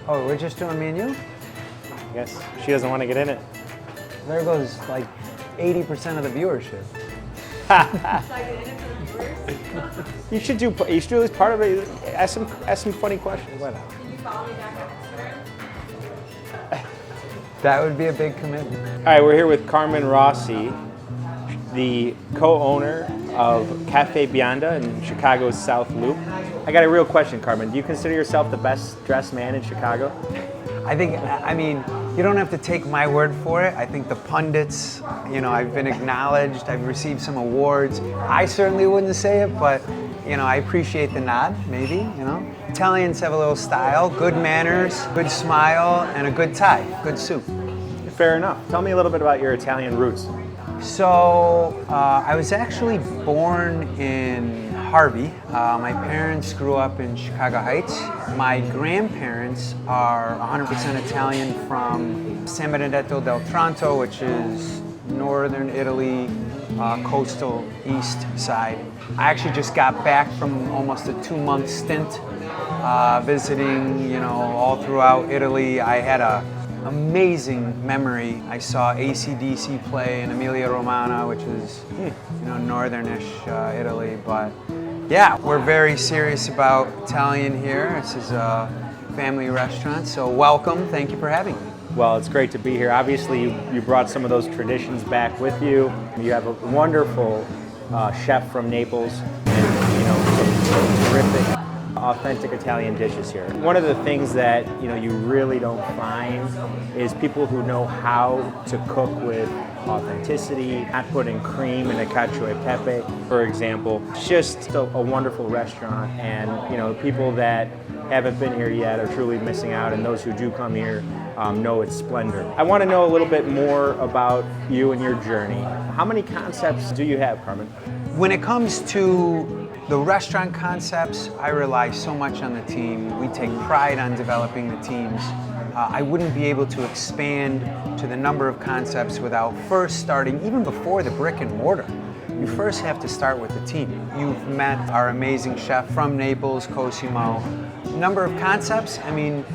Oh, we're just doing me and you? I guess she doesn't want to get in it. There goes like 80% of the viewership. You should do at least part of it. Ask some funny questions. Why not? Can you follow me back on Instagram? That would be a big commitment. All right, we're here with Carmen Rossi, the co-owner of Cafe Bionda in Chicago's South Loop. I got a real question, Carmen. Do you consider yourself the best dressed man in Chicago? I mean, you don't have to take my word for it. I think the pundits, you know, I've been acknowledged, I've received some awards. I certainly wouldn't say it, but, you know, I appreciate the nod, maybe, you know. Italians have a little style, good manners, good smile, and a good tie, good suit. Fair enough. Tell me a little bit about your Italian roots. So, I was actually born in Harvey. My parents grew up in Chicago Heights. My grandparents are 100% Italian from San Benedetto del Tronto, which is northern Italy, coastal east side. I actually just got back from almost a 2-month stint visiting, you know, all throughout Italy. I had a amazing memory. I saw AC/DC play in Emilia Romagna, which is, you know, northernish Italy. But yeah, we're very serious about Italian here. This is a family restaurant, so welcome. Thank you for having me. Well, it's great to be here. Obviously, you brought some of those traditions back with you. You have a wonderful chef from Naples, and you know, some terrific, authentic Italian dishes here. One of the things that you really don't find is people who know how to cook with authenticity, not putting cream in a cacio e pepe, for example. It's just a wonderful restaurant, and people that haven't been here yet are truly missing out, and those who do come here know its splendor. I want to know a little bit more about you and your journey. How many concepts do you have, Carmen? When it comes to the restaurant concepts, I rely so much on the team. We take pride on developing the teams. I wouldn't be able to expand to the number of concepts without first starting, even before the brick and mortar. You first have to start with the team. You've met our amazing chef from Naples, Cosimo. Number of concepts, I mean,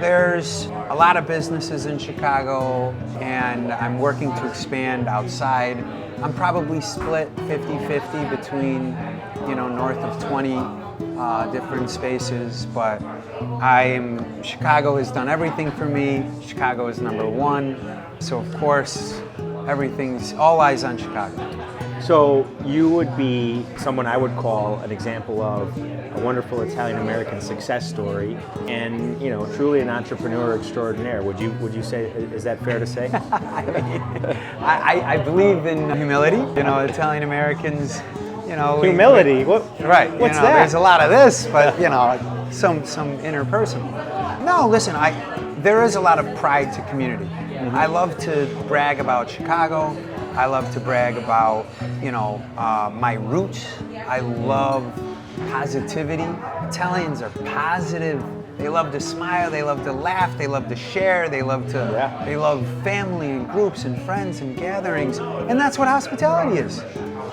there's a lot of businesses in Chicago, and I'm working to expand outside. I'm probably split 50-50 between, north of 20 different spaces, but Chicago has done everything for me. Chicago is number one. So of course, all eyes on Chicago. So you would be someone I would call an example of a wonderful Italian-American success story, and truly an entrepreneur extraordinaire. Would you say? Is that fair to say? I believe in humility. Italian-Americans. Humility. What? Right. What's that? There's a lot of this, but some interpersonal. No, listen. There is a lot of pride to community. Mm-hmm. I love to brag about Chicago. I love to brag about, my roots. I love positivity. Italians are positive. They love to smile. They love to laugh. They love to share. They love family and groups and friends and gatherings. And that's what hospitality is.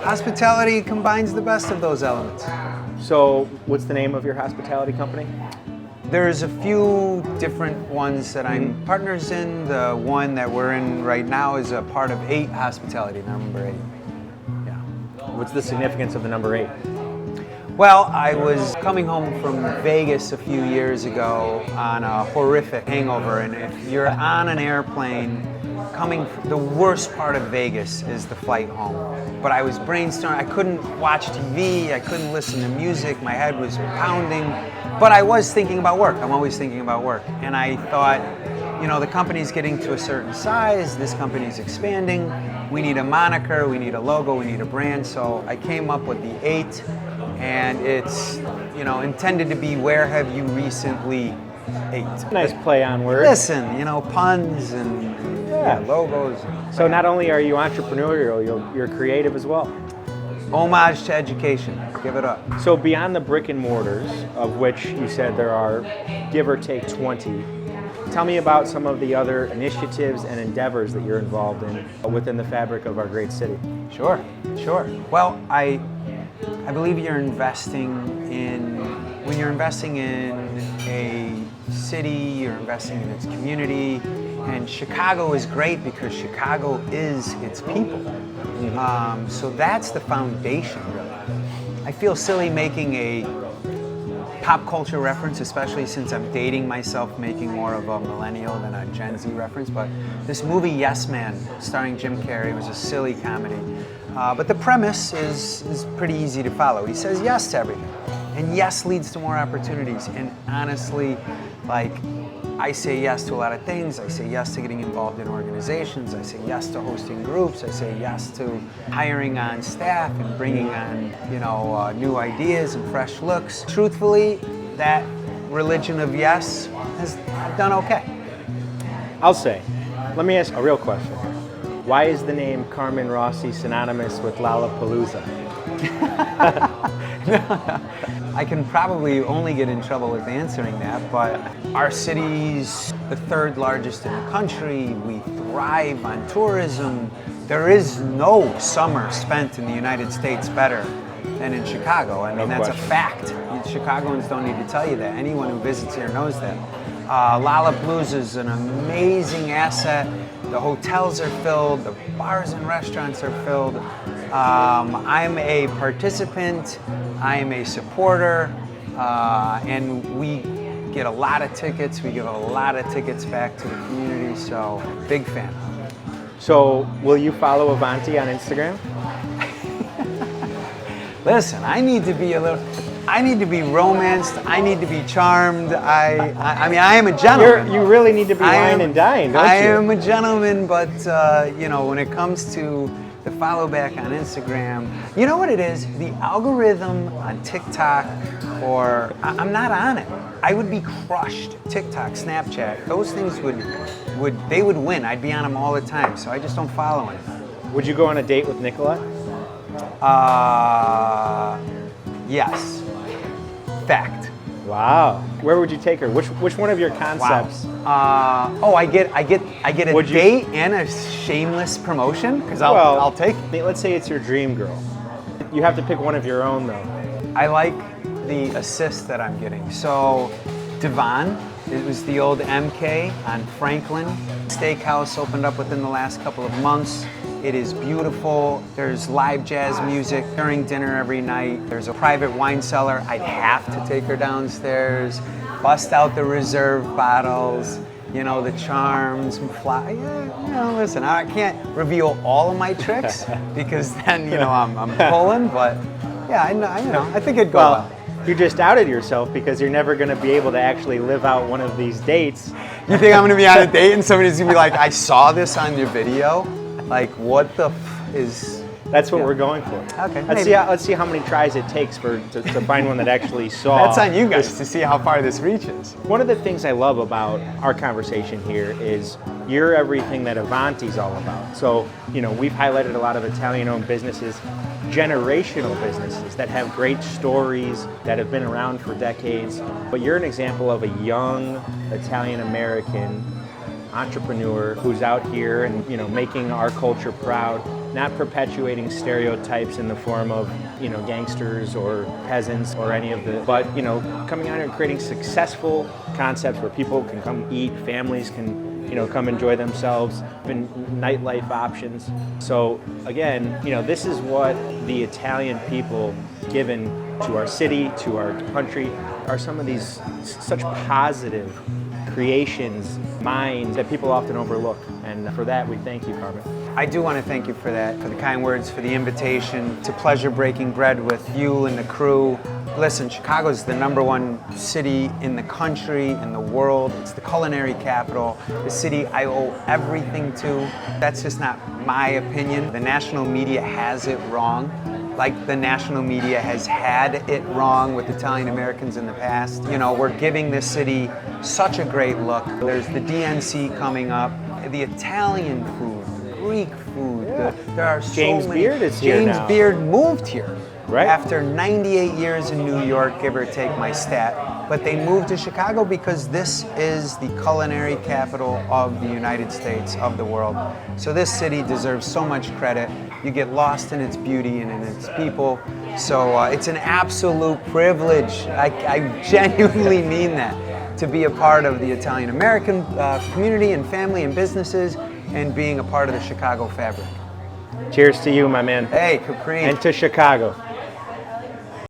Hospitality combines the best of those elements. So, what's the name of your hospitality company? There's a few different ones that I'm partners in. The one that we're in right now is a part of 8 Hospitality, number 8. Yeah. What's the significance of the number 8? Well, I was coming home from Vegas a few years ago on a horrific hangover, and if you're on an airplane, the worst part of Vegas is the flight home. But I was brainstorming, I couldn't watch TV, I couldn't listen to music, my head was pounding, but I was thinking about work. I'm always thinking about work. And I thought, the company's getting to a certain size, this company's expanding, we need a moniker, we need a logo, we need a brand, so I came up with the 8, and it's, intended to be where have you recently ate. Nice play on words. Listen, puns and logos. So not only are you entrepreneurial, you're creative as well. Homage to education. Give it up. So beyond the brick and mortars, of which you said there are give or take 20, tell me about some of the other initiatives and endeavors that you're involved in within the fabric of our great city. Sure. Well, I believe when you're investing in a city, you're investing in its community. And Chicago is great because Chicago is its people. So that's the foundation, really. I feel silly making a pop culture reference, especially since I'm dating myself, making more of a millennial than a Gen Z reference. But this movie, Yes Man, starring Jim Carrey, was a silly comedy. But the premise is pretty easy to follow. He says yes to everything. And yes leads to more opportunities. And honestly, like, I say yes to a lot of things. I say yes to getting involved in organizations. I say yes to hosting groups. I say yes to hiring on staff and bringing on, new ideas and fresh looks. Truthfully, that religion of yes has done okay. I'll say. Let me ask a real question. Why is the name Carmen Rossi synonymous with Lollapalooza? I can probably only get in trouble with answering that, but our city's the third largest in the country. We thrive on tourism. There is no summer spent in the United States better than in Chicago. I mean, that's a fact. Chicagoans don't need to tell you that. Anyone who visits here knows that. Lollapalooza is an amazing asset. The hotels are filled, the bars and restaurants are filled. I'm a participant, I am a supporter, and we get a lot of tickets. We give a lot of tickets back to the community, so big fan. So, will you follow Avanti on Instagram? Listen, I need to be romanced. I need to be charmed. I mean, I am a gentleman. You really need to be wine and dine, don't you? I am a gentleman, but when it comes to the follow back on Instagram, you know what it is? The algorithm on TikTok, I'm not on it. I would be crushed. TikTok, Snapchat, those things would win. I'd be on them all the time, so I just don't follow it. Would you go on a date with Nicolette? Yes. Fact. Wow. Where would you take her? Which one of your concepts? Wow. I get a date and a shameless promotion because I'll take it. Let's say it's your dream girl. You have to pick one of your own though. I like the assist that I'm getting. So Devon, it was the old MK on Franklin. Steakhouse opened up within the last couple of months. It is beautiful. There's live jazz music during dinner every night. There's a private wine cellar. I'd have to take her downstairs, bust out the reserve bottles, the charms, listen, I can't reveal all of my tricks because then, I'm pulling, but yeah, I think it'd go well. You just outed yourself because you're never going to be able to actually live out one of these dates. You think I'm going to be on a date and somebody's going to be like, I saw this on your video? Like, what the is... That's what we're going for. Okay, let's see how many tries it takes to find one that actually saw. That's on you guys to see how far this reaches. One of the things I love about our conversation here is you're everything that Avanti's all about. So, we've highlighted a lot of Italian-owned businesses, generational businesses that have great stories, that have been around for decades. But you're an example of a young Italian-American entrepreneur who's out here and making our culture proud, not perpetuating stereotypes in the form of gangsters or peasants or any of but coming out here and creating successful concepts where people can come eat, families can come enjoy themselves, and nightlife options. So again, this is what the Italian people given to our city, to our country, are some of these such positive creations, minds that people often overlook. And for that, we thank you, Carmen. I do want to thank you for that, for the kind words, for the invitation. It's a pleasure breaking bread with you and the crew. Listen, Chicago's the #1 city in the country, in the world. It's the culinary capital, the city I owe everything to. That's just not my opinion. The national media has it wrong. Like the national media has had it wrong with Italian Americans in the past. We're giving this city such a great look. There's the DNC coming up, the Italian food, the Greek food. There are so James many. Beard is here now. James Beard moved here. Right. After 98 years in New York, give or take my stat. But they moved to Chicago because this is the culinary capital of the United States, of the world. So this city deserves so much credit. You get lost in its beauty and in its people. So it's an absolute privilege. I genuinely mean that. to be a part of the Italian American community and family and businesses, and being a part of the Chicago fabric. Cheers to you, my man. Hey, Capri. And to Chicago.